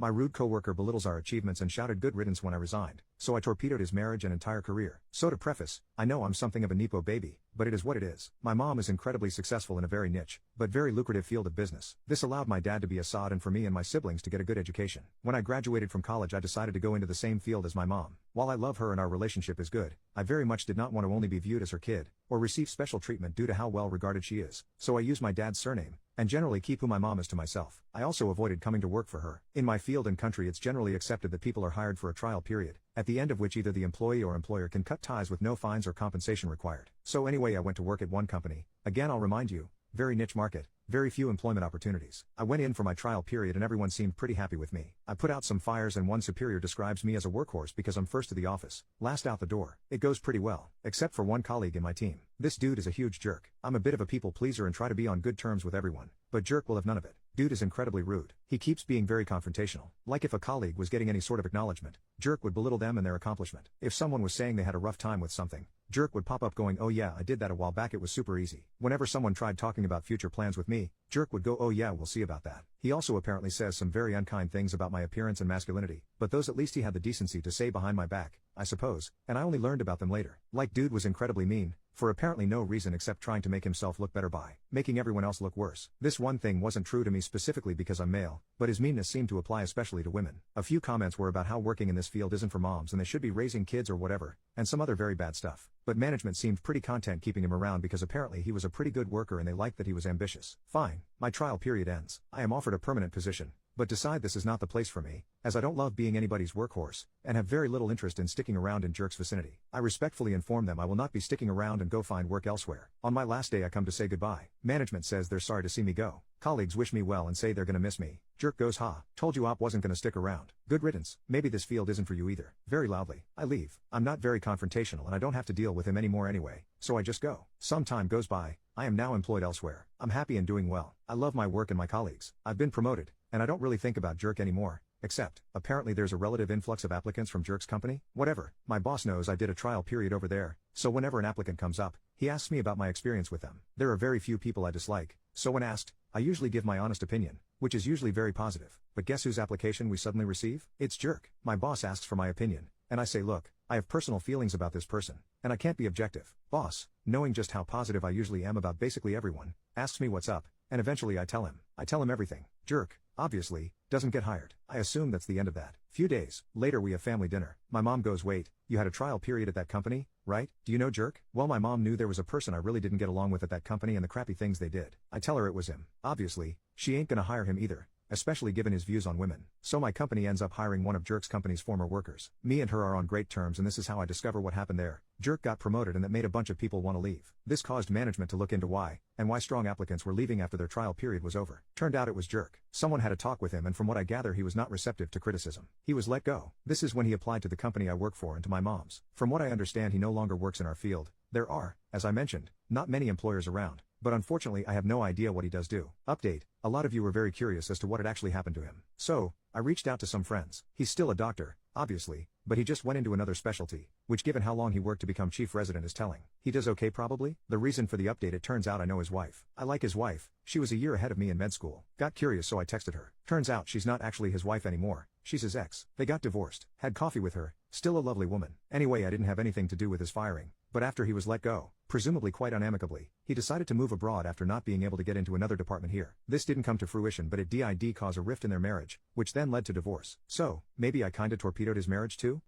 My rude coworker belittles our achievements and shouted good riddance when I resigned, so I torpedoed his marriage and entire career. So to preface, I know I'm something of a Nepo baby, but it is what it is. My mom is incredibly successful in a very niche, but very lucrative field of business. This allowed my dad to be a sod and for me and my siblings to get a good education. When I graduated from college I decided to go into the same field as my mom. While I love her and our relationship is good, I very much did not want to only be viewed as her kid, or receive special treatment due to how well regarded she is. So I used my dad's surname, and generally keep who my mom is to myself. I also avoided coming to work for her. In my field and country it's generally accepted that people are hired for a trial period, at the end of which either the employee or employer can cut ties with no fines or compensation required. So anyway, I went to work at one company. Again, I'll remind you, very niche market, very few employment opportunities. I went in for my trial period and everyone seemed pretty happy with me. I put out some fires and one superior describes me as a workhorse because I'm first to the office, last out the door. It goes pretty well, except for one colleague in my team. This dude is a huge jerk. I'm a bit of a people pleaser and try to be on good terms with everyone, but jerk will have none of it. Dude is incredibly rude. He keeps being very confrontational. Like if a colleague was getting any sort of acknowledgement, jerk would belittle them and their accomplishment. If someone was saying they had a rough time with something, jerk would pop up going, "Oh yeah, I did that a while back, it was super easy." Whenever someone tried talking about future plans with me, jerk would go, "Oh yeah, we'll see about that." He also apparently says some very unkind things about my appearance and masculinity, but those at least he had the decency to say behind my back, I suppose, and I only learned about them later. Like dude was incredibly mean, for apparently no reason except trying to make himself look better by making everyone else look worse. This one thing wasn't true to me specifically because I'm male, but his meanness seemed to apply especially to women. A few comments were about how working in this field isn't for moms and they should be raising kids or whatever, and some other very bad stuff. But management seemed pretty content keeping him around because apparently he was a pretty good worker and they liked that he was ambitious. Fine, my trial period ends. I am offered a permanent position, but decide this is not the place for me, as I don't love being anybody's workhorse, and have very little interest in sticking around in jerk's vicinity. I respectfully inform them I will not be sticking around and go find work elsewhere. On my last day I come to say goodbye. Management says they're sorry to see me go. Colleagues wish me well and say they're gonna miss me. Jerk goes, "Ha, told you op wasn't gonna stick around. Good riddance, maybe this field isn't for you either." Very loudly. I leave. I'm not very confrontational and I don't have to deal with him anymore anyway, so I just go. Some time goes by. I am now employed elsewhere. I'm happy and doing well. I love my work and my colleagues. I've been promoted, and I don't really think about jerk anymore. Except, apparently there's a relative influx of applicants from jerk's company. Whatever, my boss knows I did a trial period over there, so whenever an applicant comes up, he asks me about my experience with them. There are very few people I dislike, so when asked, I usually give my honest opinion, which is usually very positive. But guess whose application we suddenly receive? It's jerk. My boss asks for my opinion, and I say, look, I have personal feelings about this person, and I can't be objective. Boss, knowing just how positive I usually am about basically everyone, asks me what's up, and eventually I tell him everything. Jerk, obviously, doesn't get hired. I assume that's the end of that. Few days later we have family dinner. My mom goes, "Wait, you had a trial period at that company, right? Do you know jerk?" Well, my mom knew there was a person I really didn't get along with at that company and the crappy things they did. I tell her it was him. Obviously, she ain't gonna hire him either, especially given his views on women. So my company ends up hiring one of jerk's company's former workers. Me and her are on great terms and this is how I discover what happened there. Jerk got promoted and that made a bunch of people want to leave. This caused management to look into why strong applicants were leaving after their trial period was over. Turned out it was jerk. Someone had a talk with him and from what I gather he was not receptive to criticism. He was let go. This is when he applied to the company I work for and to my mom's. From what I understand he no longer works in our field. There are, as I mentioned, not many employers around, but unfortunately I have no idea what he does do. Update, a lot of you were very curious as to what had actually happened to him. So, I reached out to some friends. He's still a doctor, obviously, but he just went into another specialty, which given how long he worked to become chief resident is telling. He does okay probably? The reason for the update, it turns out I know his wife. I like his wife, she was a year ahead of me in med school. Got curious so I texted her. Turns out she's not actually his wife anymore, she's his ex. They got divorced. Had coffee with her, still a lovely woman. Anyway, I didn't have anything to do with his firing, but after he was let go, presumably quite unamicably, he decided to move abroad after not being able to get into another department here. This didn't come to fruition but it did cause a rift in their marriage, which then led to divorce. So, maybe I kinda torpedoed his marriage too?